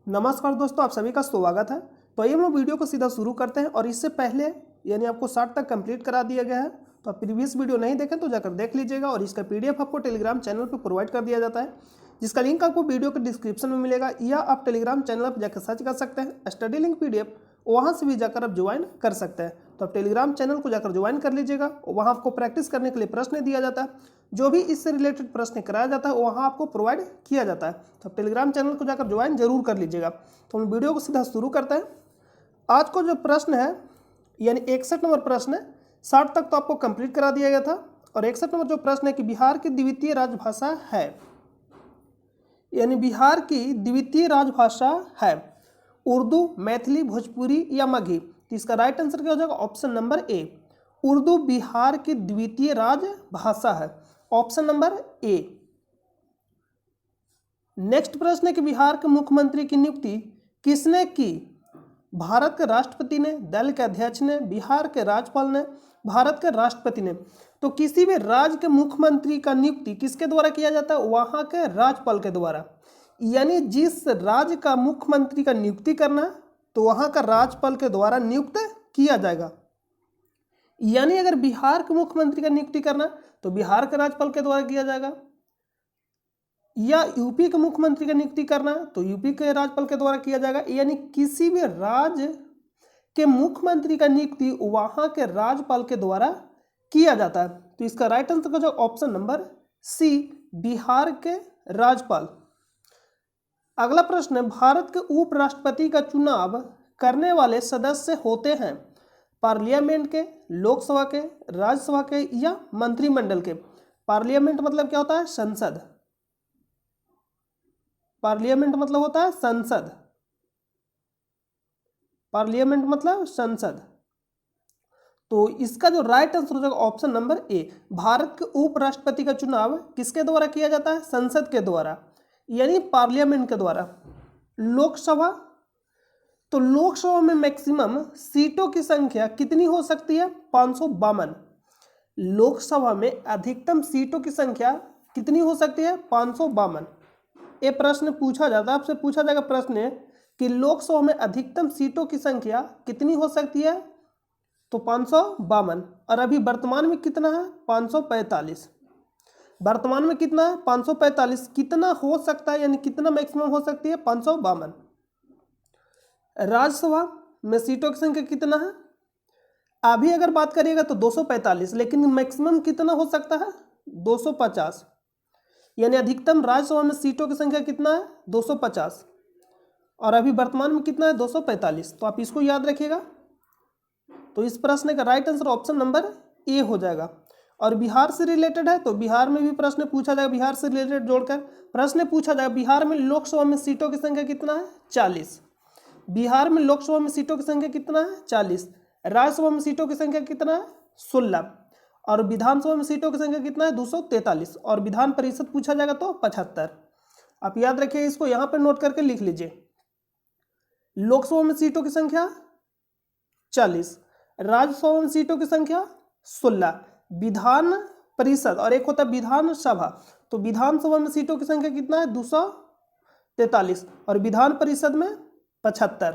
नमस्कार दोस्तों, आप सभी का स्वागत है। तो आइए हम लोग वीडियो को सीधा शुरू करते हैं। और इससे पहले यानी आपको 60 तक कंप्लीट करा दिया गया है, तो आप प्रीवियस वीडियो नहीं देखें तो जाकर देख लीजिएगा। और इसका पीडीएफ आपको टेलीग्राम चैनल पर प्रोवाइड कर दिया जाता है, जिसका लिंक आपको वीडियो के डिस्क्रिप्शन में मिलेगा, या आप टेलीग्राम चैनल पर जाकर सर्च कर सकते हैं स्टडी लिंक पीडीएफ, वहाँ से भी जाकर आप ज्वाइन कर सकते हैं। तो आप टेलीग्राम चैनल को जाकर ज्वाइन कर लीजिएगा। वहाँ आपको प्रैक्टिस करने के लिए प्रश्न दिया जाता है, जो भी इससे रिलेटेड प्रश्न कराया जाता है वहाँ आपको प्रोवाइड किया जाता है। तो आप टेलीग्राम चैनल को जाकर ज्वाइन जरूर कर लीजिएगा। तो हम वीडियो को सीधा शुरू करते हैं। आज को जो प्रश्न है यानी 61 नंबर प्रश्न है, 60 तक तो आपको कंप्लीट करा दिया गया था। और 61 नंबर जो प्रश्न है कि बिहार की द्वितीय राजभाषा है, यानी बिहार की द्वितीय राजभाषा है उर्दू, मैथिली, भोजपुरी या मगही। तो इसका राइट आंसर क्या हो जाएगा? Option number A, Urdu Bihar की द्वितीय राजभाषा है, ऑप्शन नंबर ए। नेक्स्ट प्रश्न है कि बिहार के मुख्यमंत्री की नियुक्ति किसने की? भारत के राष्ट्रपति ने, दल के अध्यक्ष ने, बिहार के राज्यपाल ने, भारत के राष्ट्रपति ने। तो किसी भी राज्य के मुख्यमंत्री का नियुक्ति किसके द्वारा किया जाता है? वहां के राज्यपाल के द्वारा। यानी जिस राज्य का मुख्यमंत्री का नियुक्ति करना तो वहां का राज्यपाल के द्वारा नियुक्त किया जाएगा। यानी अगर बिहार के मुख्यमंत्री का नियुक्ति करना तो बिहार के राज्यपाल के द्वारा किया जाएगा, या यूपी के मुख्यमंत्री का नियुक्ति करना तो यूपी के राज्यपाल के द्वारा किया जाएगा। यानी किसी भी राज्य के मुख्यमंत्री का नियुक्ति वहां के राज्यपाल के द्वारा किया जाता है। तो इसका राइट आंसर हो जाएगा ऑप्शन नंबर सी, बिहार के राज्यपाल। अगला प्रश्न है, भारत के उपराष्ट्रपति का चुनाव करने वाले सदस्य होते हैं पार्लियामेंट के, लोकसभा के, राज्यसभा के या मंत्रिमंडल के। पार्लियामेंट मतलब क्या होता है? संसद। पार्लियामेंट मतलब होता है संसद। पार्लियामेंट मतलब संसद। तो इसका जो राइट आंसर हो जाएगा ऑप्शन नंबर ए, भारत के उपराष्ट्रपति का चुनाव किसके द्वारा किया जाता है? संसद के द्वारा, यानी पार्लियामेंट के द्वारा। लोकसभा, तो लोकसभा में मैक्सिमम सीटों की संख्या कितनी हो सकती है? 552। लोकसभा में अधिकतम सीटों की संख्या कितनी हो सकती है? 552। ये प्रश्न पूछा जाता है, आपसे पूछा जाएगा प्रश्न कि लोकसभा में अधिकतम सीटों की संख्या कितनी हो सकती है? तो 552। और अभी वर्तमान में कितना है? 545। वर्तमान में कितना है? 545। कितना हो सकता है, यानी कितना मैक्सिमम हो सकती है? 552। राज्यसभा में सीटों की संख्या कितना है? अभी अगर बात करिएगा तो 245, लेकिन मैक्सिमम कितना हो सकता है? 250। यानी अधिकतम राज्यसभा में सीटों की संख्या कितना है? 250। और अभी वर्तमान में कितना है? 245। तो आप इसको याद रखिएगा। तो इस प्रश्न का right answer option number A हो जाएगा। और बिहार से रिलेटेड है तो बिहार में भी प्रश्न पूछा जाएगा, बिहार से रिलेटेड जोड़कर प्रश्न पूछा जाएगा। बिहार में लोकसभा में सीटों की संख्या कितना है? 40। बिहार में लोकसभा में सीटों की संख्या कितना है? 40। राज्यसभा में सीटों की संख्या कितना है? 16। और विधानसभा में सीटों की संख्या कितना है? 243। और विधान परिषद पूछा जाएगा तो 75। आप याद रखिए, इसको यहां पर नोट करके लिख लीजिए। लोकसभा में सीटों की संख्या 40, राज्यसभा में सीटों की संख्या 16, विधान परिषद और एक होता है विधानसभा, तो विधानसभा में सीटों की संख्या कितना है? 243। और विधान परिषद में 75।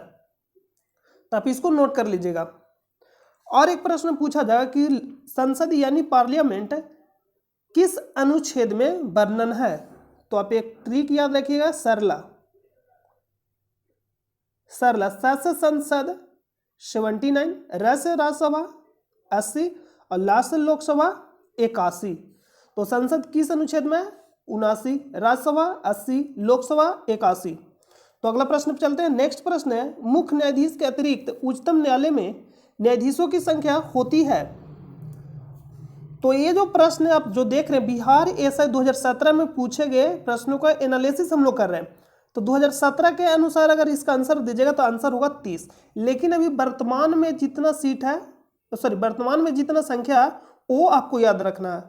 तो आप इसको नोट कर लीजिएगा। और एक प्रश्न पूछा जाएगा कि संसद यानी पार्लियामेंट किस अनुच्छेद में वर्णन है? तो आप एक ट्रिक याद रखिएगा, सरला। सरला, स से संसद 79, र से राज्यसभा 80 और ला से लोकसभा 81। तो संसद किस अनुच्छेद में? 79, राज्यसभा 80, लोकसभा 81। तो अगला प्रश्न पर चलते हैं। नेक्स्ट प्रश्न है, मुख्य न्यायाधीश के अतिरिक्त उच्चतम न्यायालय में न्यायाधीशों की संख्या होती है? तो ये जो प्रश्न है आप जो देख रहे हैं, बिहार एसआई 2017 में पूछे गए प्रश्नों का एनालिसिस हम लोग कर रहे हैं। तो 2017 के अनुसार अगर इसका आंसर दीजिएगा तो आंसर होगा 30। लेकिन अभी वर्तमान में जितना सीट है, वर्तमान में जितना संख्या है वो आपको याद रखना है।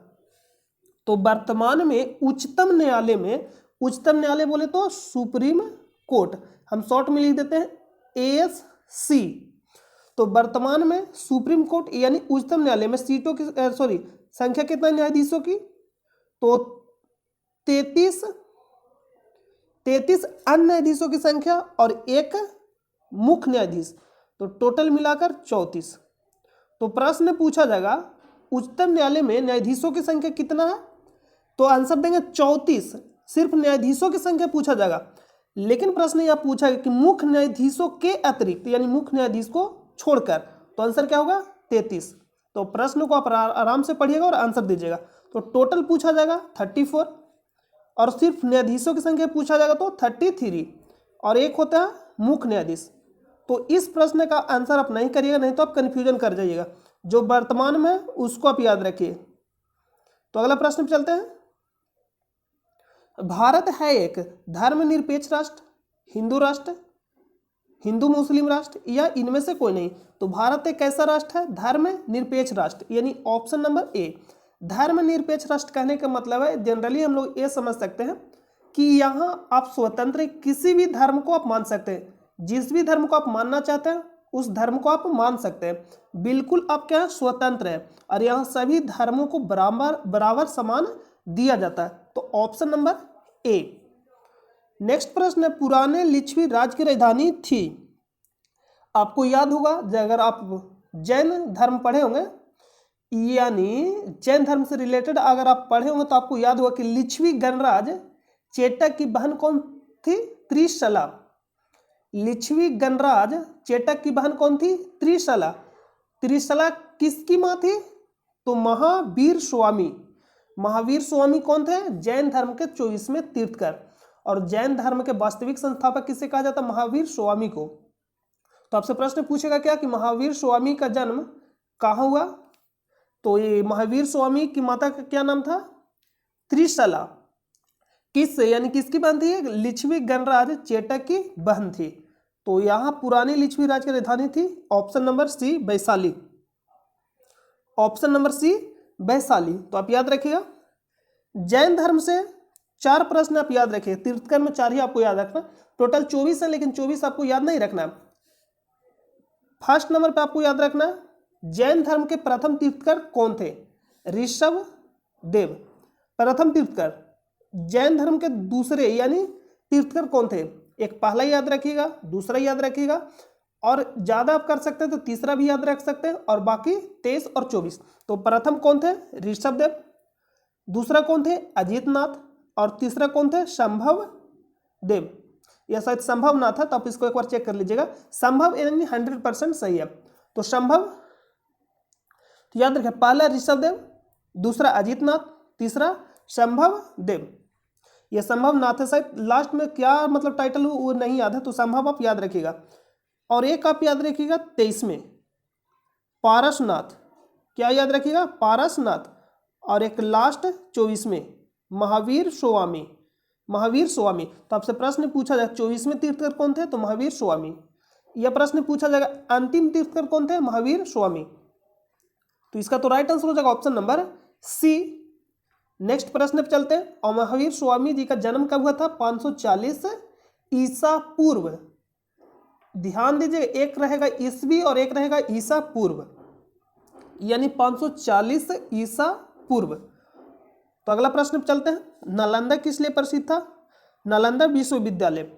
तो वर्तमान में उच्चतम न्यायालय बोले तो सुप्रीम कोर्ट, हम शॉर्ट में लिख देते हैं ASC। तो वर्तमान में सुप्रीम कोर्ट यानी उच्चतम न्यायालय में सीटों की संख्या कितना न्यायाधीशों की? तो 33 33 अन्य न्यायाधीशों की संख्या और 1 मुख्य न्यायाधीश, तो टोटल मिलाकर 34। तो प्रश्न पूछा जाएगा उच्चतम न्यायालय में न्यायाधीशों की संख्या कितना है, तो आंसर देंगे 34। सिर्फ न्यायाधीशों की संख्या पूछा जाएगा, लेकिन प्रश्न यह पूछा कि मुख्य न्यायाधीशों के अतिरिक्त यानी मुख्य न्यायाधीश को छोड़कर, तो आंसर क्या होगा 33। तो प्रश्न को आप आराम से पढ़िएगा और आंसर दीजिएगा। तो टोटल पूछा जाएगा 34 और सिर्फ न्यायाधीशों की संख्या पूछा जाएगा तो 33 और 1 होता है मुख्य न्यायाधीश। तो इस प्रश्न का आंसर आप नहीं करिएगा, नहीं तो आप कन्फ्यूजन कर जाइएगा। जो वर्तमान में उसको आप याद रखिए। तो अगला प्रश्न पे चलते हैं। भारत है एक धर्मनिरपेक्ष राष्ट्र, हिंदू राष्ट्र, हिंदू मुस्लिम राष्ट्र या इनमें से कोई नहीं। तो भारत एक कैसा राष्ट्र है, धर्मनिरपेक्ष राष्ट्र, यानी ऑप्शन नंबर ए। धर्मनिरपेक्ष राष्ट्र कहने का मतलब है जनरली हम लोग ये समझ सकते हैं कि यहाँ आप स्वतंत्र किसी भी धर्म को आप मान सकते हैं, जिस भी धर्म को आप मानना चाहते हैं उस धर्म को आप मान सकते हैं, बिल्कुल आप क्या स्वतंत्र है। और यहाँ सभी धर्मों को बराबर समान दिया जाता है। तो ऑप्शन नंबर ए। नेक्स्ट प्रश्न है, पुराने लिच्छवी राज्य की राजधानी थी। आपको याद होगा अगर आप जैन धर्म पढ़े होंगे, यानी जैन धर्म से रिलेटेड अगर आप पढ़े होंगे तो आपको याद होगा कि लिच्छवी गणराज चेटक की बहन कौन थी, त्रिशला। लिच्छवी गणराज चेटक की बहन कौन थी, त्रिशला। त्रिशला किसकी माँ थी, तो महावीर स्वामी। महावीर स्वामी कौन थे, जैन धर्म के 24वें तीर्थकर। और जैन धर्म के वास्तविक संस्थापक किसे कहा जाता है, महावीर स्वामी को। तो आपसे प्रश्न पूछेगा क्या कि महावीर स्वामी का जन्म कहाँ हुआ, तो ये महावीर स्वामी की माता का क्या नाम था, त्रिशला। किस यानी किसकी बहन थी, लिच्छवी गणराज चेटक की बहन थी। तो यहाँ पुरानी लिच्छवी राज की राजधानी थी option number C, Vaishali. Option number C, Vaishali. तो आप याद रखिएगा। जैन धर्म से 4 प्रश्न आप याद रखिए, तीर्थकर में 4 ही आपको याद रखना, टोटल 24 है, लेकिन 24 आपको याद नहीं रखना। फर्स्ट नंबर पे आपको याद रखना जैन धर्म के प्रथम तीर्थकर कौन थे, ऋषभ देव। प्रथम तीर्थकर। जैन धर्म के दूसरे यानी तीर्थकर कौन थे, एक पहला याद रखिएगा, दूसरा याद रखिएगा, और ज्यादा आप कर सकते हैं तो तीसरा भी याद रख सकते हैं, और बाकी 23 और 24। तो प्रथम कौन थे, ऋषभ देव, दूसरा कौन थे, अजीतनाथ, और तीसरा कौन थे, संभव देव। यह शायद संभव ना था, तो आप इसको एक बार चेक कर लीजिएगा। संभव यानी 100% सही है। तो संभव, तो याद रखें, पहला ऋषभ देव, दूसरा अजीतनाथ, तीसरा संभव देव। यह संभव नाथ है, शायद लास्ट में क्या मतलब टाइटल वो नहीं याद है, तो संभव आप याद रखिएगा। और एक आप याद रखिएगा 23 में पारसनाथ, क्या याद रखिएगा, पारसनाथ। और एक लास्ट 24 में महावीर स्वामी। महावीर स्वामी। तो आपसे प्रश्न पूछा जाए 24वें तीर्थकर कौन थे, तो महावीर स्वामी। यह प्रश्न पूछा जाएगा अंतिम तीर्थकर कौन थे, महावीर स्वामी। तो इसका तो राइट आंसर हो जाएगा ऑप्शन नंबर सी। नेक्स्ट प्रश्न पे चलते हैं। और महावीर स्वामी जी का जन्म कब हुआ था, 540 ईसा पूर्व। ध्यान दीजिए, एक रहेगा ईसवी और एक रहेगा ईसा पूर्व, यानी 540 ईसा पूर्व। तो अगला प्रश्न पे चलते हैं। नालंदा किस लिए प्रसिद्ध था, नालंदा विश्वविद्यालय।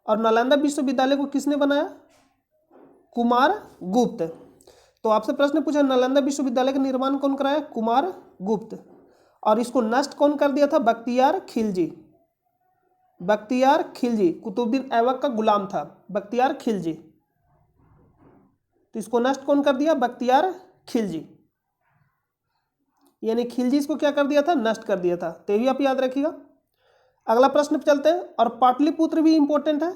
और नालंदा विश्वविद्यालय को किसने बनाया, कुमार गुप्त। तो आपसे प्रश्न पूछा नालंदा विश्वविद्यालय का निर्माण कौन कराया, कुमार गुप्त। और इसको नष्ट कौन कर दिया था, बख्तियार खिलजी। बख्तियार खिलजी कुतुबुद्दीन ऐबक का गुलाम था बख्तियार खिलजी। तो इसको नष्ट कौन कर दिया, बख्तियार खिलजी। यानी खिलजी इसको क्या कर दिया था, नष्ट कर दिया था। तो ये आप याद रखिएगा। अगला प्रश्न पे चलते हैं। और पाटलिपुत्र भी इंपॉर्टेंट है।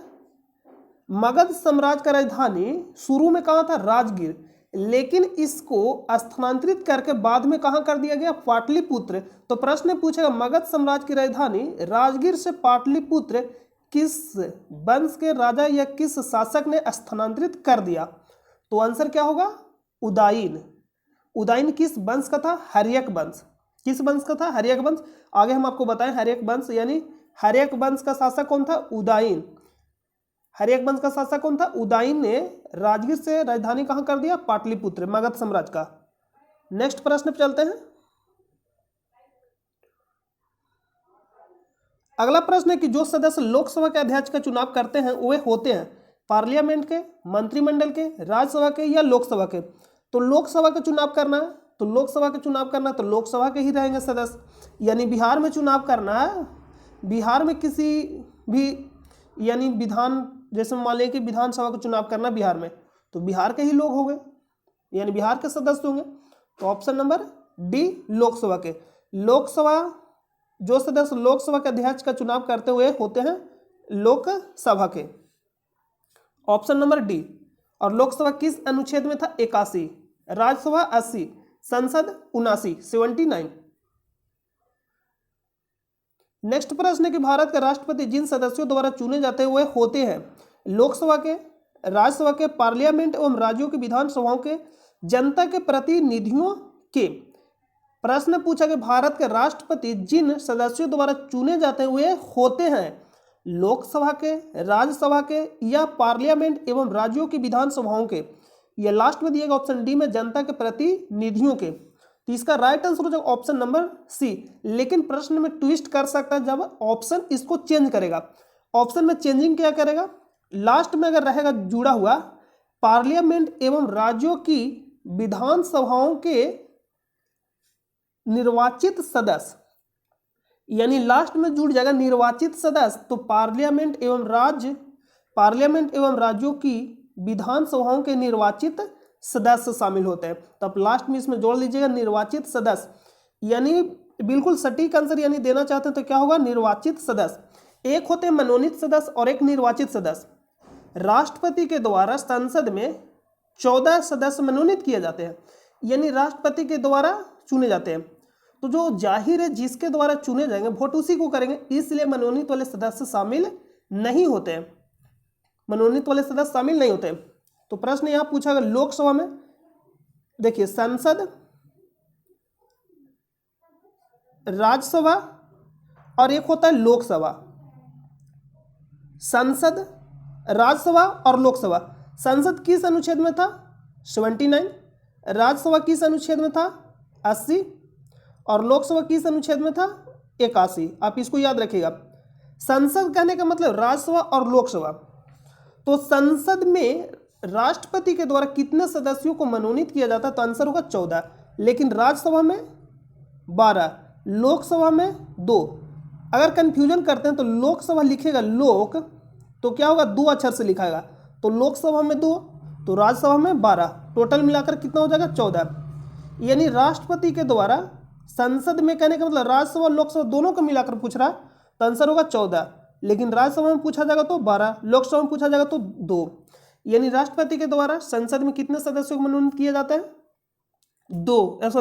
मगध साम्राज्य का राजधानी शुरू में कहाँ था, राजगीर, लेकिन इसको स्थानांतरित करके बाद में कहाँ कर दिया गया, पाटलिपुत्र। तो प्रश्न पूछेगा मगध साम्राज्य की राजधानी राजगीर से पाटलिपुत्र किस वंश के राजा या किस शासक ने स्थानांतरित कर दिया। तो आंसर क्या होगा, उदयन। उदयन किस वंश का था, हर्यक वंश। किस वंश का था, हर्यक वंश। आगे हम आपको बताएं हर्यक वंश, यानी हर्यक वंश का शासक कौन था, उदयन। हर्यक वंश का शासक कौन था, उदयन ने राजगीर से राजधानी कहां कर दिया, पाटलिपुत्र, मगध साम्राज्य का। नेक्स्ट प्रश्न पे चलते हैं। अगला प्रश्न है कि जो सदस्य लोकसभा के अध्यक्ष का चुनाव करते हैं वे होते हैं पार्लियामेंट के, मंत्रिमंडल के, राज्यसभा के या लोकसभा के। तो लोकसभा का चुनाव करना है तो लोकसभा का चुनाव करना तो लोकसभा के ही रहेंगे सदस्य। यानी बिहार में चुनाव करना है, बिहार में किसी भी यानी विधान, जैसे मान लें कि विधानसभा का चुनाव करना बिहार में, तो बिहार के ही लोग होंगे, यानी बिहार के सदस्य होंगे। तो ऑप्शन नंबर डी लोकसभा के। लोकसभा, जो सदस्य लोकसभा के अध्यक्ष का चुनाव करते हुए होते हैं लोकसभा के। Option number D. और लोकसभा किस अनुच्छेद में था? 81, राज्यसभा 80, संसद 79, 79। नेक्स्ट प्रश्न है कि भारत के राष्ट्रपति जिन सदस्यों द्वारा चुने जाते हुए होते हैं लोकसभा के, राज्यसभा के, पार्लियामेंट एवं राज्यों की विधानसभाओं के जनता के प्रतिनिधियों के। प्रश्न पूछा कि भारत के राष्ट्रपति जिन सदस्यों द्वारा चुने जाते हुए होते हैं लोकसभा के, राज्यसभा के या पार्लियामेंट एवं राज्यों की विधानसभाओं के, यह लास्ट में दिएगा ऑप्शन डी में जनता के प्रतिनिधियों के। तो इसका राइट आंसर हो जाएगा ऑप्शन नंबर सी। लेकिन प्रश्न में ट्विस्ट कर सकता है जब ऑप्शन इसको चेंज करेगा। ऑप्शन में चेंजिंग क्या करेगा? लास्ट में अगर रहेगा जुड़ा हुआ पार्लियामेंट एवं राज्यों की विधानसभाओं के निर्वाचित सदस्य, यानी लास्ट में जुड़ जाएगा निर्वाचित सदस्य, तो पार्लियामेंट एवं राज्यों की विधानसभाओं के निर्वाचित सदस्य शामिल होते हैं। तब लास्ट में इसमें जोड़ लीजिएगा निर्वाचित सदस्य, यानी बिल्कुल सटीक आंसर यानी देना चाहते हैं तो क्या होगा? निर्वाचित सदस्य। एक होते हैं मनोनीत सदस्य और एक निर्वाचित सदस्य। राष्ट्रपति के द्वारा संसद में 14 सदस्य मनोनीत किए जाते हैं, यानी राष्ट्रपति के द्वारा चुने जाते हैं। तो जो जाहिर है जिसके द्वारा चुने जाएंगे वोट उसी को करेंगे, इसलिए मनोनीत वाले सदस्य शामिल नहीं होते हैं, मनोनीत वाले सदस्य शामिल नहीं होते। तो प्रश्न यहां पूछा गया लोकसभा में, देखिए संसद, राज्यसभा और एक होता है लोकसभा। संसद, राज्यसभा और लोकसभा। संसद किस अनुच्छेद में था? 79। राज्यसभा किस अनुच्छेद में था? 80। और लोकसभा किस अनुच्छेद में था? 81। आप इसको याद रखिएगा। संसद कहने का मतलब राज्यसभा और लोकसभा। तो संसद में राष्ट्रपति के द्वारा कितने सदस्यों को मनोनीत किया जाता है? तो आंसर होगा 14। लेकिन राज्यसभा में 12, लोकसभा में 2। अगर कंफ्यूजन करते हैं तो लोकसभा लिखेगा लोक, तो क्या होगा? 2 अक्षर से लिखाएगा, तो लोकसभा में 2, तो राज्यसभा में 12। टोटल मिलाकर कितना हो जाएगा? 14। यानी राष्ट्रपति के द्वारा संसद में, कहने का मतलब राज्यसभा और लोकसभा दोनों को मिलाकर पूछ रहा, तो आंसर होगा 14। लेकिन राज्यसभा में पूछा जाएगा तो 12, लोकसभा में पूछा जाएगा तो 2। यानी राष्ट्रपति के द्वारा संसद में कितने सदस्यों को मनोनीत किया जाता है?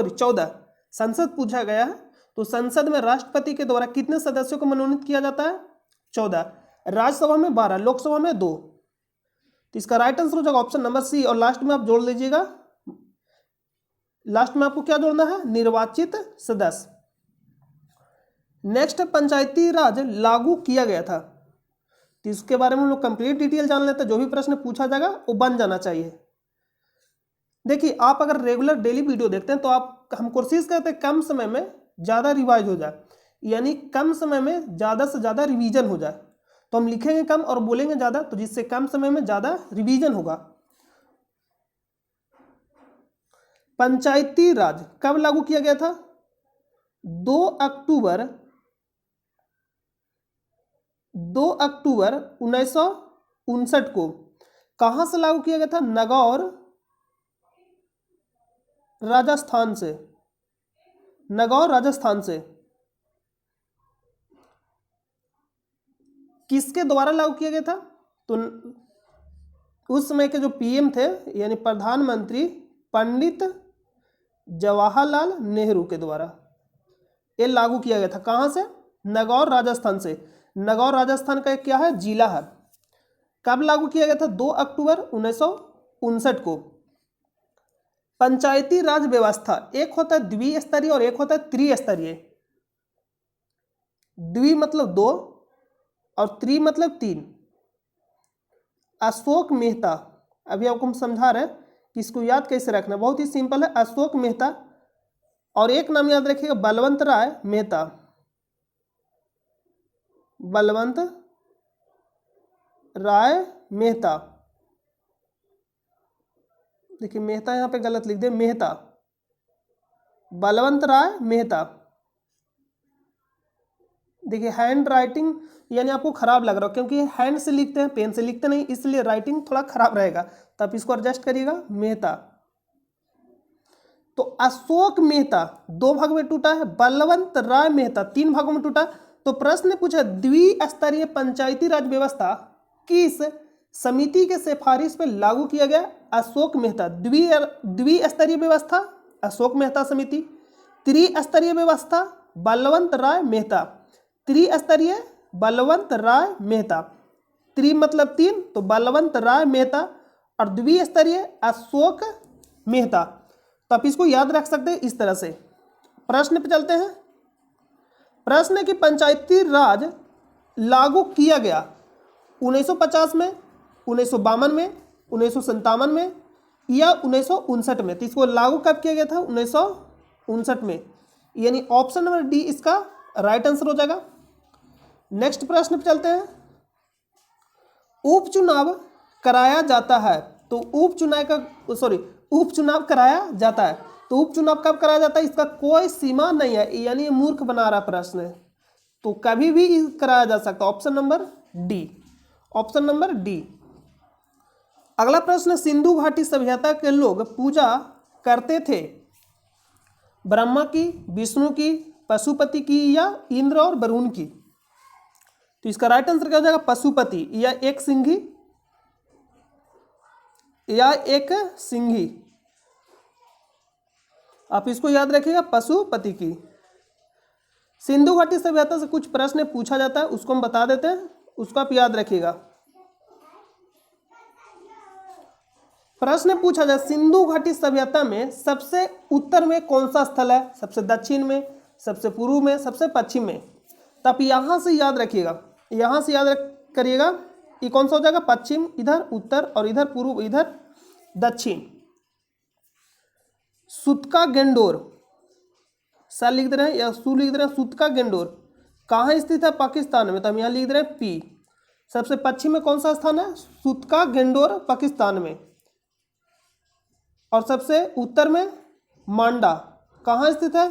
14। संसद पूछा गया है तो संसद में राष्ट्रपति के द्वारा कितने सदस्यों को मनोनीत किया जाता है? 14। राज्यसभा में 12, लोकसभा में 2। तो इसका राइट आंसर हो जाएगा ऑप्शन नंबर सी। और लास्ट में आप जोड़ लीजिएगा, लास्ट में आपको क्या जोड़ना है? निर्वाचित सदस्य। नेक्स्ट, पंचायती राज लागू किया गया था, तो इसके बारे में हम लोग कंप्लीट डिटेल जान लेते हैं। जो भी प्रश्न पूछा जाएगा वो बन जाना चाहिए। देखिए, आप अगर रेगुलर डेली वीडियो देखते हैं तो हम कोशिश करते हैं कम समय में ज़्यादा रिवाइज हो जाए, यानी कम समय में ज़्यादा से ज़्यादा रिवीजन हो जाए। तो हम लिखेंगे कम और बोलेंगे ज़्यादा, तो जिससे कम समय में ज़्यादा रिवीजन होगा। पंचायती राज कब लागू किया गया था? 2 अक्टूबर 1959 को। कहां से लागू किया गया था? नागौर, राजस्थान से। नागौर, राजस्थान से। किसके द्वारा लागू किया गया था? तो उस समय के जो पीएम थे, यानी प्रधानमंत्री पंडित जवाहरलाल नेहरू के द्वारा ये लागू किया गया था। कहां से? नागौर, राजस्थान से। नागौर राजस्थान का एक क्या है? जिला है। कब लागू किया गया था? 2 अक्टूबर 1959 को। पंचायती राज व्यवस्था एक होता है द्विस्तरीय और एक होता है त्रिस्तरीय। द्वि मतलब 2 और त्रि मतलब 3। अशोक मेहता, अभी आपको हम समझा रहे हैं कि इसको याद कैसे रखना, बहुत ही सिंपल है। अशोक मेहता और एक नाम याद रखिएगा बलवंत राय मेहता। बलवंत राय मेहता। देखिए मेहता यहाँ पे गलत लिख दे, मेहता, बलवंत राय मेहता। देखिए हैंड राइटिंग यानी आपको खराब लग रहा हो, क्योंकि हैंड से लिखते हैं, पेन से लिखते नहीं, इसलिए राइटिंग थोड़ा खराब रहेगा, तो आप इसको एडजस्ट करिएगा, मेहता। तो अशोक मेहता 2 भाग में टूटा है, बलवंत राय मेहता 3 भागों में टूटा। तो प्रश्न ने पूछा द्विस्तरीय पंचायती राज व्यवस्था किस समिति के सिफारिश पर लागू किया गया? अशोक मेहता। द्विस्तरीय व्यवस्था अशोक मेहता समिति, त्रिस्तरीय व्यवस्था बलवंत राय मेहता, त्रिस्तरीय बलवंत राय मेहता। त्रि मतलब 3, तो बलवंत राय मेहता, और द्विस्तरीय अशोक मेहता। तो आप इसको याद रख सकते हैं इस तरह से। प्रश्न पे चलते हैं। प्रश्न है कि पंचायती राज लागू किया गया 1950 में, 1952 में, 1957 में या 1959 में। तो इसको लागू कब किया गया था? 1959 में, यानी ऑप्शन नंबर डी इसका राइट आंसर हो जाएगा। नेक्स्ट प्रश्न पे चलते हैं। उपचुनाव कराया जाता है, तो उपचुनाव कराया जाता है, तो उपचुनाव कब कराया जाता है? इसका कोई सीमा नहीं है, यानी ये मूर्ख बना रहा प्रश्न है, तो कभी भी कराया जा सकता है। Option number D, option number D. अगला प्रश्न, सिंधु घाटी सभ्यता के लोग पूजा करते थे ब्रह्मा की, विष्णु की, पशुपति की या इंद्र और वरुण की? तो इसका राइट आंसर क्या हो जाएगा? पशुपति या एक सिंही, या एक सिंही। आप इसको याद रखिएगा, पशुपति की। सिंधु घाटी सभ्यता से कुछ प्रश्न पूछा जाता है, उसको हम बता देते हैं, उसको आप याद रखिएगा। प्रश्न पूछा जाए सिंधु घाटी सभ्यता में सबसे उत्तर में कौन सा स्थल है? सबसे दक्षिण में, सबसे पूर्व में, सबसे पश्चिम में? तो आप यहां से याद रखिएगा, यहां से याद करिएगा, ये कौन सा हो जाएगा? पश्चिम, इधर उत्तर, और इधर पूर्व, इधर दक्षिण। सुतका गेंडोर, सा लिख दे रहे हैं या सू लिख दे रहे हैं। सुतका गेंडोर कहाँ स्थित है? पाकिस्तान में, तो हम यहाँ लिख दे रहे हैं पी। सबसे पश्चिम में कौन सा स्थान है? सुतका गेंडोर पाकिस्तान में। और सबसे उत्तर में मांडा कहाँ स्थित है?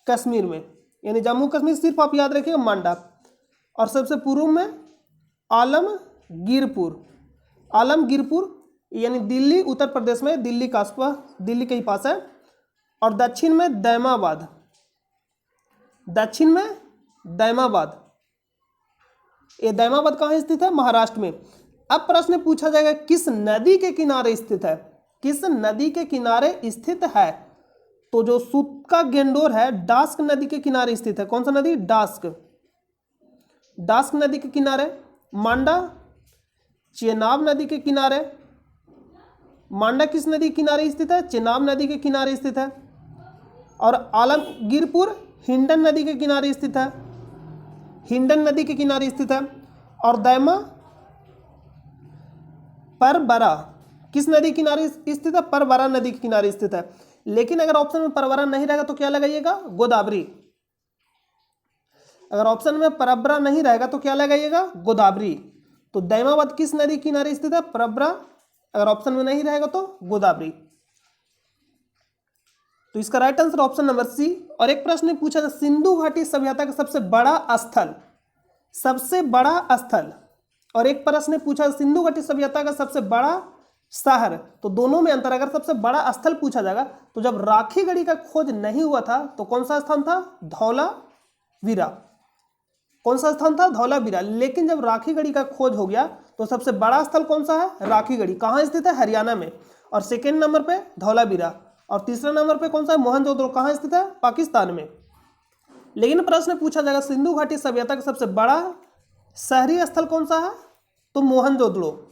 कश्मीर में, यानी जम्मू कश्मीर सिर्फ आप याद रखिएगा, मांडा। और सबसे पूर्व में आलमगीरपुर, आलमगीरपुर यानी दिल्ली, उत्तर प्रदेश में, दिल्ली के आसपास, दिल्ली के ही पास है। और दक्षिण में दैमाबाद, दक्षिण में दैमाबाद। ये दैमाबाद कहाँ स्थित है? महाराष्ट्र में। अब प्रश्न पूछा जाएगा किस नदी के किनारे स्थित है? किस नदी के किनारे स्थित है? तो जो सुतका गेंडोर है डास्क नदी के किनारे स्थित है। कौन सा नदी? डास्क, डास्क नदी के किनारे। मांडा चेनाब नदी के किनारे। मांडा किस नदी के किनारे स्थित है? चेनाब नदी के किनारे स्थित है। और आलमगीरपुर हिंडन नदी के किनारे स्थित है, हिंडन नदी के किनारे स्थित है। और दैमा परबरा किस नदी के किनारे स्थित है? परबरा नदी के किनारे स्थित है। लेकिन अगर ऑप्शन में परबरा नहीं रहेगा तो क्या लगाइएगा? गोदावरी। अगर ऑप्शन में परबरा नहीं रहेगा तो क्या लगाइएगा? गोदावरी। तो दैमाबाद किस नदी के किनारे स्थित है? परबरा। अगर ऑप्शन में नहीं रहेगा तो गोदावरी। तो इसका right answer option number C. और एक प्रश्न पूछा था सिंधु घाटी सभ्यता का सबसे बड़ा स्थल, सबसे बड़ा स्थल। और एक प्रश्न पूछा सिंधु घाटी सभ्यता का सबसे बड़ा शहर। तो दोनों में अंतर, अगर सबसे बड़ा स्थल पूछा जाएगा तो जब राखीगढ़ी का खोज नहीं हुआ था तो कौन सा स्थान था? धौलावीरा। कौन सा स्थान था? धौलावीरा। लेकिन जब राखीगढ़ी का खोज हो गया तो सबसे बड़ा स्थल कौन सा है? राखीगढ़ी। कहाँ स्थित है? हरियाणा में। और सेकेंड नंबर पे धौलावीरा। और तीसरा नंबर पे कौन सा है? मोहनजोदड़ो। कहाँ स्थित है? पाकिस्तान में। लेकिन प्रश्न पूछा जाएगा सिंधु घाटी सभ्यता का सबसे बड़ा शहरी स्थल कौन सा है? तो मोहनजोदड़ो।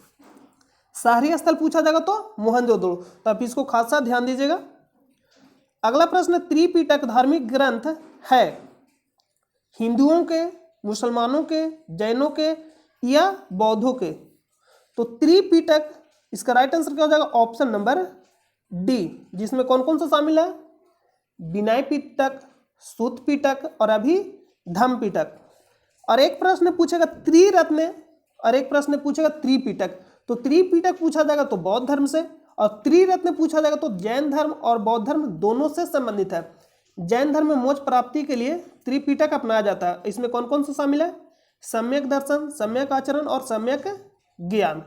शहरी स्थल पूछा जाएगा तो मोहनजोदड़ो। तो आप इसको खासा ध्यान दीजिएगा। अगला प्रश्न, त्रिपिटक धार्मिक ग्रंथ है हिंदुओं के, मुसलमानों के, जैनों के या बौद्धों के? तो त्रिपिटक इसका राइट आंसर क्या हो जाएगा? ऑप्शन नंबर डी, जिसमें कौन कौन सा शामिल है? विनय पिटक, सूत पिटक और अभी धम्म पिटक। और एक प्रश्न पूछेगा त्रिरत्न और एक प्रश्न पूछेगा त्रिपिटक। तो त्रिपिटक पूछा जाएगा तो बौद्ध धर्म से, और त्रिरत्न पूछा जाएगा तो जैन धर्म और बौद्ध धर्म दोनों से संबंधित है। जैन धर्म में मोक्ष प्राप्ति के लिए त्रिपिटक अपनाया जाता है। इसमें कौन कौन सा शामिल है? सम्यक दर्शन, सम्यक आचरण और सम्यक ज्ञान।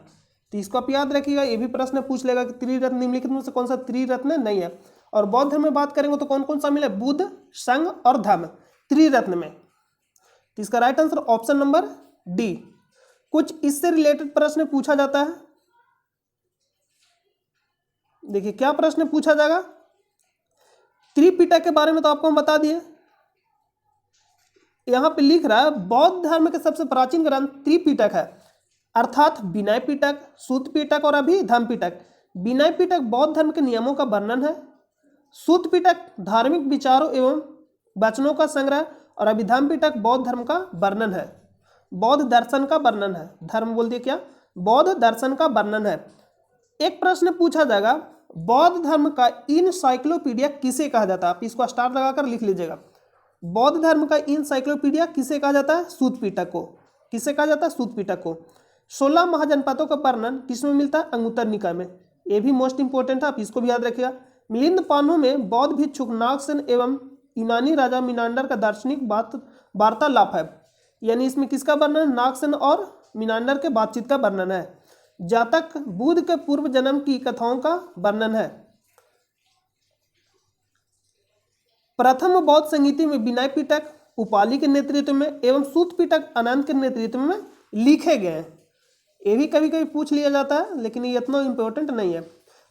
तो इसको आप याद रखिएगा, ये भी प्रश्न पूछ लेगा कि त्रिरत्न निम्नलिखित में से कौन सा त्रिरत्न नहीं है। और बौद्ध धर्म में बात करेंगे तो कौन कौन शामिल है? बुद्ध, संघ और धर्म त्रिरत्न में। तो इसका right answer option number D. कुछ इससे रिलेटेड प्रश्न पूछा जाता है। देखिए क्या प्रश्न पूछा जाएगा। त्रिपिटक के बारे में तो आपको हम बता दिए, यहां पे लिख रहा है बौद्ध धर्म के सबसे प्राचीन ग्रंथ त्रिपिटक है, अर्थात विनय पिटक, सूत पिटक और अभिधम्म पिटक। विनय पिटक बौद्ध धर्म के नियमों का वर्णन है, सूत पिटक धार्मिक विचारों एवं वचनों का संग्रह और अभिधम्म पिटक बौद्ध धर्म का वर्णन है, बौद्ध दर्शन का वर्णन है। धर्म बोल दिए क्या? बौद्ध दर्शन का वर्णन है। एक प्रश्न पूछा जाएगा बौद्ध धर्म का इनसाइक्लोपीडिया किसे कहा जाता है? आप इसको स्टार लगाकर लिख लीजिएगा। बौद्ध धर्म का इनसाइक्लोपीडिया किसे कहा जाता है? सूत पिटक को। किसे कहा जाता है? सूत पिटक को। 16 महाजनपदों का वर्णन किसमें मिलता है? अंगुत्तर निकाय में। ये भी मोस्ट इंपोर्टेंट है, आप इसको भी याद रखिएगा। मिलिंद पानों में बौद्ध भिक्षुक नागसेन एवं यूनानी राजा मिनांडर का दार्शनिक वार्तालाप है। यानी इसमें किसका वर्णन? नागसेन और मिनांडर के बातचीत का वर्णन है। जातक बुद्ध के पूर्व जन्म की कथाओं का वर्णन है। प्रथम बौद्ध संगीति में विनय पिटक उपाली के नेतृत्व में एवं सूत पिटक आनंद के नेतृत्व में लिखे गए हैं। ये भी कभी कभी पूछ लिया जाता है, लेकिन ये इतना इंपॉर्टेंट नहीं है।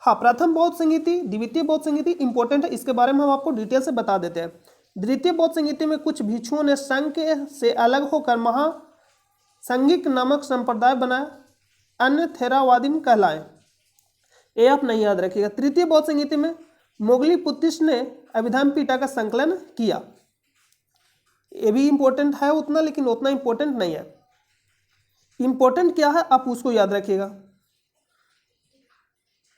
हाँ, प्रथम बौद्ध संगीति, द्वितीय बौद्ध संगीति इंपॉर्टेंट है, इसके बारे में हम आपको डिटेल से बता देते हैं। द्वितीय बौद्ध संगीति में कुछ भिक्षुओं ने संघ से अलग होकर महासंघिक नामक संप्रदाय बनाया, अन्य थेरावादी कहलाए। ये आप नहीं याद रखिएगा। तृतीय बौद्ध संगीति में मोगली पुत्तिस ने अभिधम्म पिटक का संकलन किया। ये भी इंपॉर्टेंट है उतना, लेकिन उतना इंपॉर्टेंट नहीं है। इंपॉर्टेंट क्या है आप उसको याद रखिएगा।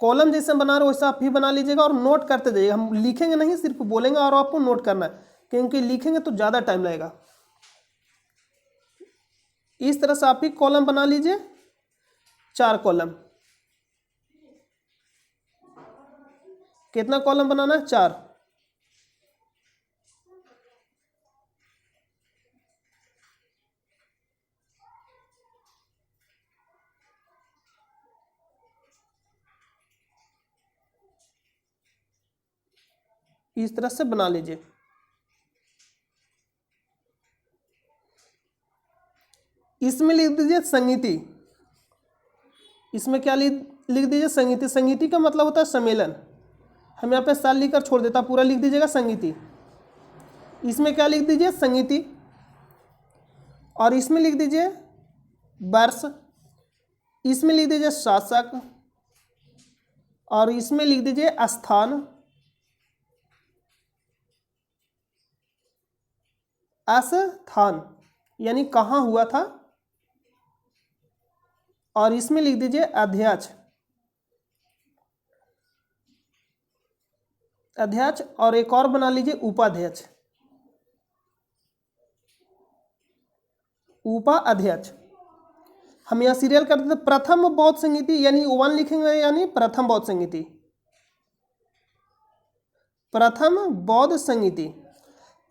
कॉलम जैसे बना रहे वैसा आप भी बना लीजिएगा और नोट करते जाइएगा। हम लिखेंगे नहीं, सिर्फ बोलेंगे और आपको नोट करना है, क्योंकि लिखेंगे तो ज़्यादा टाइम लगेगा। इस तरह से आप ही कॉलम बना लीजिए, 4 कॉलम। कितना कॉलम बनाना है? 4। इस तरह से बना लीजिए। इसमें लिख दीजिए संगीति। इसमें क्या लिख दीजिए? संगीति। संगीति का मतलब होता है सम्मेलन। हम यहाँ पे साल लिखकर छोड़ देता, पूरा लिख दीजिएगा संगीति। इसमें क्या लिख दीजिए? संगीति। और इसमें लिख दीजिए वर्ष, इसमें लिख दीजिए शासक, और इसमें लिख दीजिए स्थान, स्थान यानी कहाँ हुआ था, और इसमें लिख दीजिए अध्यक्ष, अध्यक्ष, और एक और बना लीजिए उपाध्यक्ष, उपाध्यक्ष। हम यहाँ सीरियल करते थे। प्रथम बौद्ध संगीति यानी 1 लिखेंगे, यानी प्रथम बौद्ध संगीति। प्रथम बौद्ध संगीति।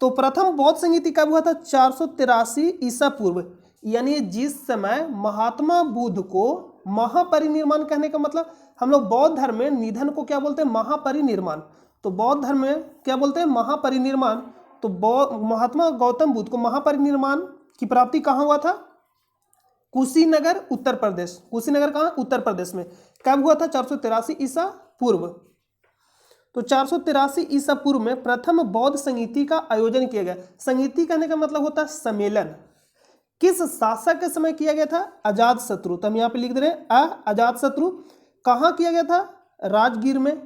तो प्रथम बौद्ध संगीति कब हुआ था? 483 ईसा पूर्व। यानी जिस समय महात्मा बुद्ध को महापरिनिर्वाण, कहने का मतलब हम लोग बौद्ध धर्म में निधन को क्या बोलते हैं? महापरिनिर्वाण। तो बौद्ध धर्म में क्या बोलते हैं? महापरिनिर्वाण। तो महात्मा गौतम बुद्ध को महापरिनिर्वाण की प्राप्ति कहाँ हुआ था? कुशीनगर, उत्तर प्रदेश। कुशीनगर कहाँ? उत्तर प्रदेश में। कब हुआ था? 483 ईसा पूर्व। तो 483 ईसा पूर्व में प्रथम बौद्ध संगीति का आयोजन किया गया। संगीति कहने का मतलब होता है सम्मेलन। किस शासक के समय किया गया था? अजातशत्रु। तो हम यहाँ पे लिख दे रहे हैं अजातशत्रु। कहाँ किया गया था? राजगीर में।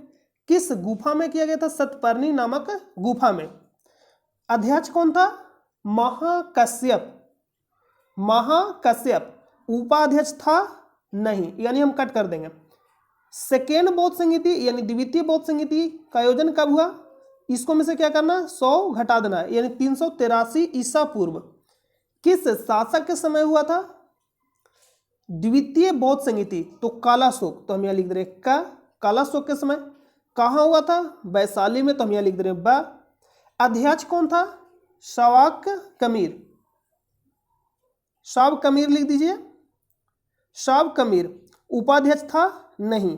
किस गुफा में किया गया था? सतपर्णी नामक गुफा में। अध्यक्ष कौन था? महाकश्यप। महाकश्यप। उपाध्यक्ष था? नहीं, यानी हम कट कर देंगे। सेकेंड बौद्ध संगीति यानी द्वितीय बौद्ध संगीति का आयोजन कब हुआ? इसको में से क्या करना? 100 घटा देना है, यानी 383 ईसा पूर्व। किस शासक के समय हुआ था? द्वितीय बौद्ध संगीति, तो कालाशोक, तो हम यहाँ लिख दे रहे हैं का, कालाशोक के समय। कहाँ हुआ था? वैशाली में, तो हम यहाँ लिख दे रहे हैं बा। अध्यक्ष कौन था? शवाक कमीर, शाब कमीर लिख दीजिए, शाब कमीर। उपाध्यक्ष था? नहीं।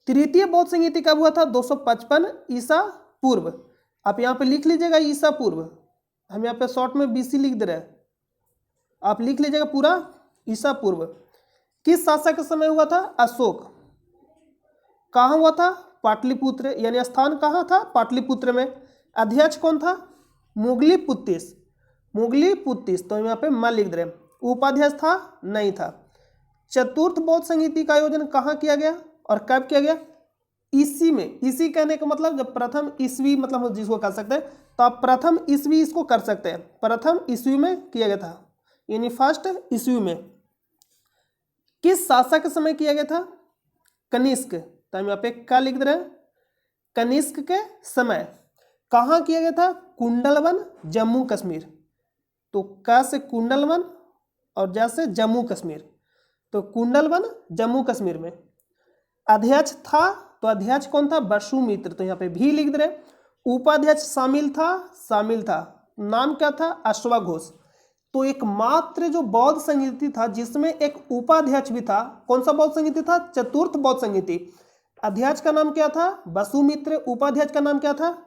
तृतीय बौद्ध संगीति कब हुआ था? 255 ईसा पूर्व। आप यहाँ पे लिख लीजिएगा ईसा पूर्व, हम यहाँ पे शॉर्ट में BC लिख दे रहे हैं, आप लिख लीजिएगा पूरा ईसा पूर्व। किस शासक के समय हुआ था? अशोक। कहाँ हुआ था? पाटलिपुत्र, यानी स्थान कहाँ था? पाटलिपुत्र में। अध्यक्ष कौन था? मुगली पुत्तिस, मुगली पुत्तिस, तो यहाँ पे मैं लिख दे रहे हैं। उपाध्यक्ष था? नहीं था। चतुर्थ बौद्ध संगीति का आयोजन कहाँ किया गया और कब किया गया? ईसी में। ईसी कहने का मतलब जब प्रथम ईस्वी, मतलब हम जिसको कर सकते हैं, तो आप प्रथम ईस्वी इसको कर सकते हैं। प्रथम ईस्वी में किया गया था, यानी फर्स्ट ईस्वी में। किस शासक के समय किया गया था? कनिष्क, तो हम यहाँ पे क्या लिख दे रहे हैं? कनिष्क के समय। कहाँ किया गया था? कुंडलवन, जम्मू कश्मीर। तो का से कुंडलवन और जैसे जम्मू कश्मीर, तो कुंडलवन जम्मू कश्मीर में। अध्यक्ष था? तो अध्यक्ष कौन था? वसुमित्र, तो यहाँ पे भी लिख दे रहे। उपाध्यक्ष शामिल था? शामिल था। नाम क्या था? अश्वघोष। तो एकमात्र जो बौद्ध संगीति था जिसमें एक उपाध्यक्ष भी था, कौन सा बौद्ध संगीति था? चतुर्थ बौद्ध संगीति। अध्यक्ष का नाम क्या था? वसुमित्र। उपाध्यक्ष का नाम क्या था?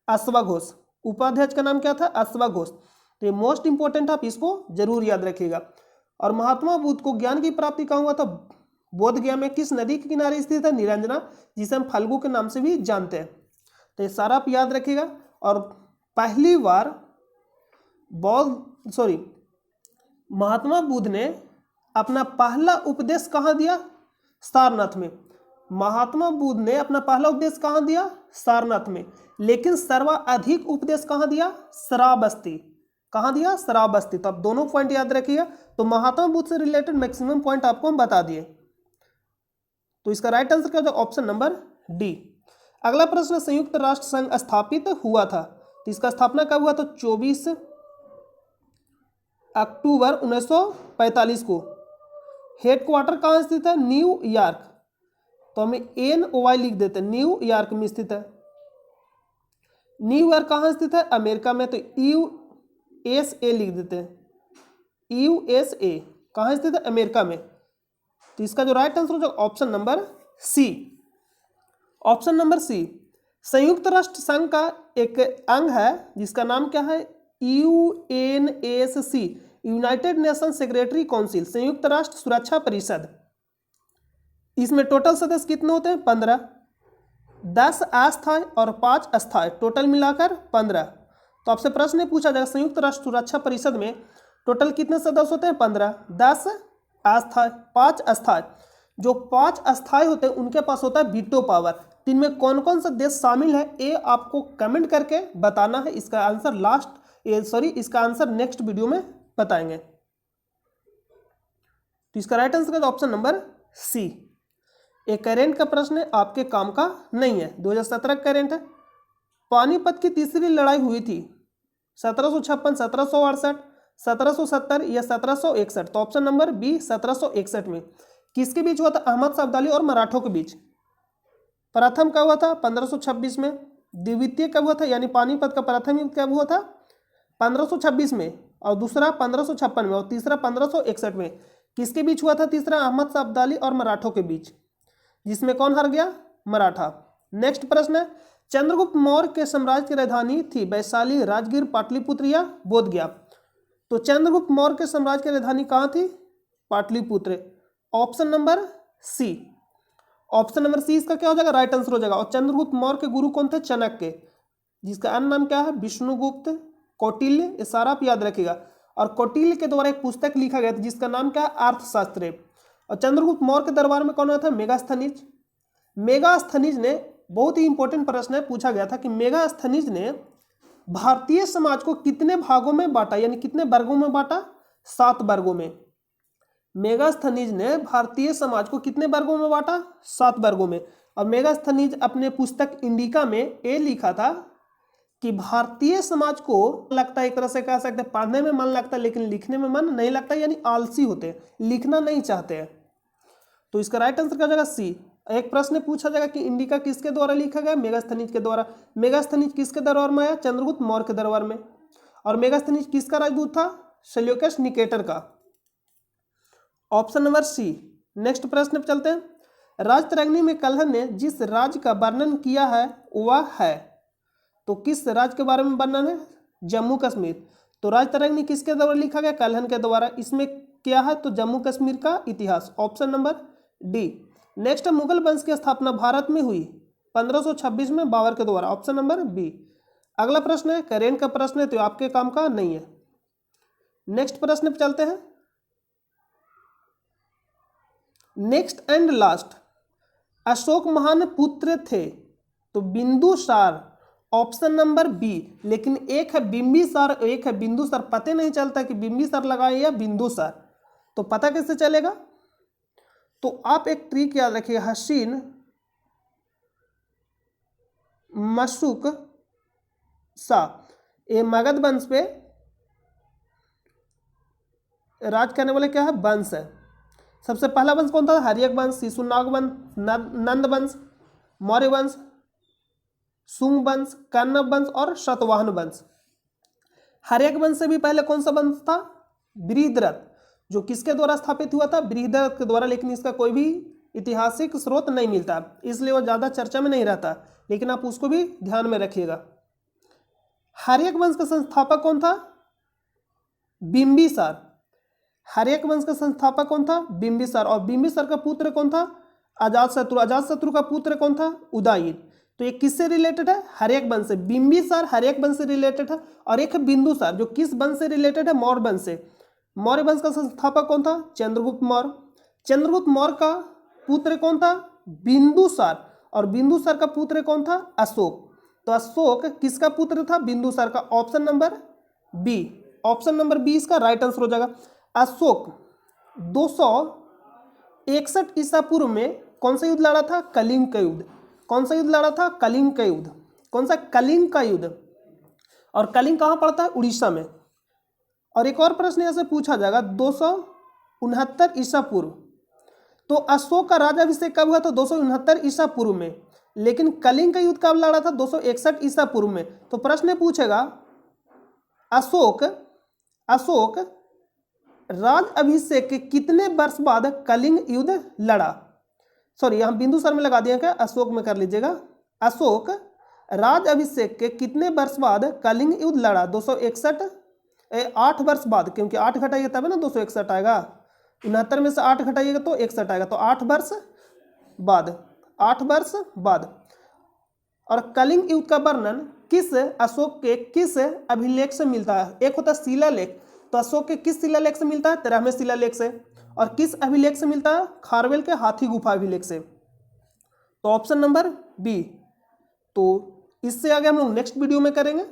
अश्वघोष। उपाध्यक्ष का नाम क्या था? अश्वघोष। तो ये मोस्ट इंपोर्टेंट, आप इसको जरूर याद रखिएगा। और महात्मा बुद्ध को ज्ञान की प्राप्ति कहाँ हुआ था? बोध गया में। किस नदी के किनारे स्थित है? निरंजना, जिसे हम फल्गु के नाम से भी जानते हैं। तो ये सारा आप याद रखिएगा। और पहली बार महात्मा बुद्ध ने अपना पहला उपदेश कहाँ दिया? सारनाथ में। महात्मा बुद्ध ने अपना पहला उपदेश कहाँ दिया? सारनाथ में। लेकिन सर्वाधिक उपदेश कहाँ दिया? श्रावस्ती। कहाँ दिया? श्रावस्ती। तो आप दोनों पॉइंट याद रखिएगा। तो महात्मा बुद्ध से रिलेटेड मैक्सिमम पॉइंट आपको हम बता दिए। तो इसका राइट आंसर क्या होगा? Option number D. अगला प्रश्न, संयुक्त राष्ट्र संघ स्थापित हुआ था, तो इसका स्थापना कब हुआ? तो 24 अक्टूबर 1945 को। हेडक्वार्टर कहाँ स्थित है? न्यूयॉर्क, तो हमें NOY लिख देते हैं, न्यूयॉर्क में स्थित है। न्यूयॉर्क कहाँ स्थित है? अमेरिका में, तो USA लिख देते हैं। USA कहाँ स्थित है? अमेरिका में। तो इसका जो राइट आंसर हो option number C. Option number C. संयुक्त राष्ट्र संघ का एक अंग है जिसका नाम क्या है? UNSC, United nation secretary council, संयुक्त राष्ट्र सुरक्षा परिषद। इसमें टोटल सदस्य कितने होते हैं? 15। 10 अस्थायी और 5 अस्थायी, टोटल मिलाकर 15। तो आपसे प्रश्न पूछा जाएगा संयुक्त राष्ट्र सुरक्षा परिषद में टोटल कितने सदस्य होते हैं? 15। 10 अस्थायी, 5 अस्थायी। जो 5 अस्थायी होते हैं उनके पास होता है वीटो पावर। तो इनमें कौन कौन सा देश शामिल है ये आपको कमेंट करके बताना है। इसका आंसर इसका आंसर नेक्स्ट वीडियो में बताएंगे। तो इसका राइट आंसर है ऑप्शन नंबर सी। एक करेंट का प्रश्न है, आपके काम का नहीं है, 2017 का करेंट है। पानीपत की तीसरी लड़ाई हुई थी 1756, 1768, 1770 या 1761। तो ऑप्शन नंबर बी 1761 में। किसके बीच हुआ था? अहमद शाह अब्दाली और मराठों के बीच। प्रथम कब हुआ था? 1526 में। द्वितीय कब हुआ था, यानी पानीपत का प्रथम युद्ध कब हुआ था? 1526 में, और दूसरा 1556 में, और तीसरा 1561 में। किसके बीच हुआ था तीसरा? अहमद शाह अब्दाली और मराठों के बीच, जिसमें कौन हार गया? मराठा। नेक्स्ट प्रश्न है, चंद्रगुप्त मौर्य के साम्राज्य की राजधानी थी वैशाली, राजगीर, पाटलिपुत्र या बोध गया? तो चंद्रगुप्त मौर्य के साम्राज्य की राजधानी कहाँ थी? Pataliputra. Option number C. Option number C इसका क्या हो जाएगा? राइट आंसर हो जाएगा। और चंद्रगुप्त मौर्य के गुरु कौन थे? चाणक्य, जिसका अन्य नाम क्या है? विष्णुगुप्त, कौटिल्य। ये सारा आप याद रखिएगा। और कौटिल्य के द्वारा एक पुस्तक लिखा गया था जिसका नाम क्या है? अर्थशास्त्र। और चंद्रगुप्त मौर्य के दरबार में कौन आया था? मेगास्थनीज। मेगास्थनीज ने, बहुत ही इंपॉर्टेंट प्रश्न है, पूछा गया था कि मेगास्थनीज ने भारतीय समाज को कितने भागों में बांटा, यानी कितने वर्गों में बांटा? 7 वर्गों में। मेगास्थनीज ने भारतीय समाज को कितने वर्गों में बांटा? 7 वर्गों में। और मेगास्थनीज अपने पुस्तक इंडिका में ये लिखा था कि भारतीय समाज को लगता है, एक तरह से कह सकते हैं पढ़ने में मन लगता है लेकिन लिखने में मन नहीं लगता, यानी आलसी होते हैं, लिखना नहीं चाहते हैं। तो इसका राइट आंसर क्या हो जाएगा सी। एक प्रश्न पूछा जाएगा कि इंडिका किसके द्वारा लिखा गया, मेगास्थनीज के द्वारा। मेगास्थनीज किसके दरबार में आया, चंद्रगुप्त मौर्य के दरबार में। और मेगास्थनीज किसका राजदूत था, सेल्यूकस निकेटर का। Option number C. नेक्स्ट प्रश्न पे चलते हैं। राजतरंगिणी में कल्हण ने जिस राज्य का वर्णन किया है वह है, तो किस राज्य के बारे में वर्णन है, जम्मू कश्मीर। तो राजतरंगिणी किसके द्वारा लिखा गया, कल्हण के द्वारा। इसमें क्या है, तो जम्मू कश्मीर का इतिहास। Option number D. Next, Mughal वंश की स्थापना भारत में हुई 1526 में बाबर के द्वारा। Option number B. अगला प्रश्न है, करेंट का प्रश्न है तो आपके काम का नहीं है। नेक्स्ट प्रश्न पे चलते हैं। नेक्स्ट एंड लास्ट, अशोक महान पुत्र थे, तो बिंदुसार। Option number B. लेकिन एक है बिंबिसार, एक है बिंदुसार, पता नहीं चलता कि बिंबिसार लगाए या बिंदुसार, तो पता कैसे चलेगा। तो आप एक ट्रिक याद रखिए, हसीन मशूक शाह, ये मगध वंश पे राज करने वाले क्या है, वंश है। सबसे पहला वंश कौन था, हर्यक वंश, शिशुनाग वंश, नंद वंश, मौर्य वंश, सुंग वंश, कण्व वंश और शतवाहन वंश। हर्यक वंश से भी पहले कौन सा वंश था, बृहद्रथ, जो किसके द्वारा स्थापित हुआ था, बृहद्रथ के द्वारा। लेकिन इसका कोई भी ऐतिहासिक स्रोत नहीं मिलता, इसलिए वो ज्यादा चर्चा में नहीं रहता, लेकिन आप उसको भी ध्यान में रखिएगा। हर्यक वंश का संस्थापक कौन था, बिंबिसार। हर्यक वंश का संस्थापक कौन था, बिंबिसार। और बिंबिसार का पुत्र कौन था, अजातशत्रु। अजातशत्रु का पुत्र कौन था, उदयन। तो ये किससे रिलेटेड है, हर्यक वंश से। बिंबिसार हर्यक वंश से रिलेटेड है। और एक है बिंदुसार, जो किस वंश से रिलेटेड है, मौर्य वंश से। मौर्य वंश का संस्थापक कौन था, चंद्रगुप्त मौर्य। चंद्रगुप्त मौर्य का पुत्र कौन था, बिंदुसार। और बिंदुसार का पुत्र कौन था, अशोक। तो अशोक किसका पुत्र था, बिंदुसार का। Option number B. Option number B इसका राइट आंसर हो जाएगा। अशोक 261 ईसा पूर्व में कौन सा युद्ध लड़ा था, कलिंग का युद्ध। कौन सा युद्ध लड़ा था, कलिंग का युद्ध। कौन सा, कलिंग का युद्ध। और कलिंग कहाँ पड़ता है, उड़ीसा में। और एक और प्रश्न यहाँ से पूछा जाएगा, 269 ईसा पूर्व, तो अशोक का राजाभिषेक कब हुआ था, 269 ईसा पूर्व में। लेकिन कलिंग का युद्ध कब लड़ा था, 261 ईसा पूर्व में। तो प्रश्न पूछेगा, अशोक राज अभिषेक के कितने वर्ष बाद कलिंग युद्ध लड़ा। सॉरी, यहां बिंदुसार में लगा दिया क्या, अशोक में कर लीजिएगा। अशोक राज अभिषेक के कितने वर्ष बाद कलिंग युद्ध लड़ा, 261, 8 वर्ष बाद, क्योंकि 8 घटाइएगा तब है ना 261 आएगा। 69 में से 8 घटाइएगा तो 61 आएगा, तो 8 वर्ष बाद, 8 वर्ष बाद। और कलिंग युद्ध का वर्णन किस अशोक के किस अभिलेख से मिलता है, एक होता है शिलालेख, तो अशोक के किस शिलालेख से मिलता है, 13वें शिलालेख से। और किस अभिलेख से मिलता है, खारवेल के हाथी गुफा अभिलेख से। तो ऑप्शन नंबर बी। तो इससे आगे हम लोग नेक्स्ट वीडियो में करेंगे।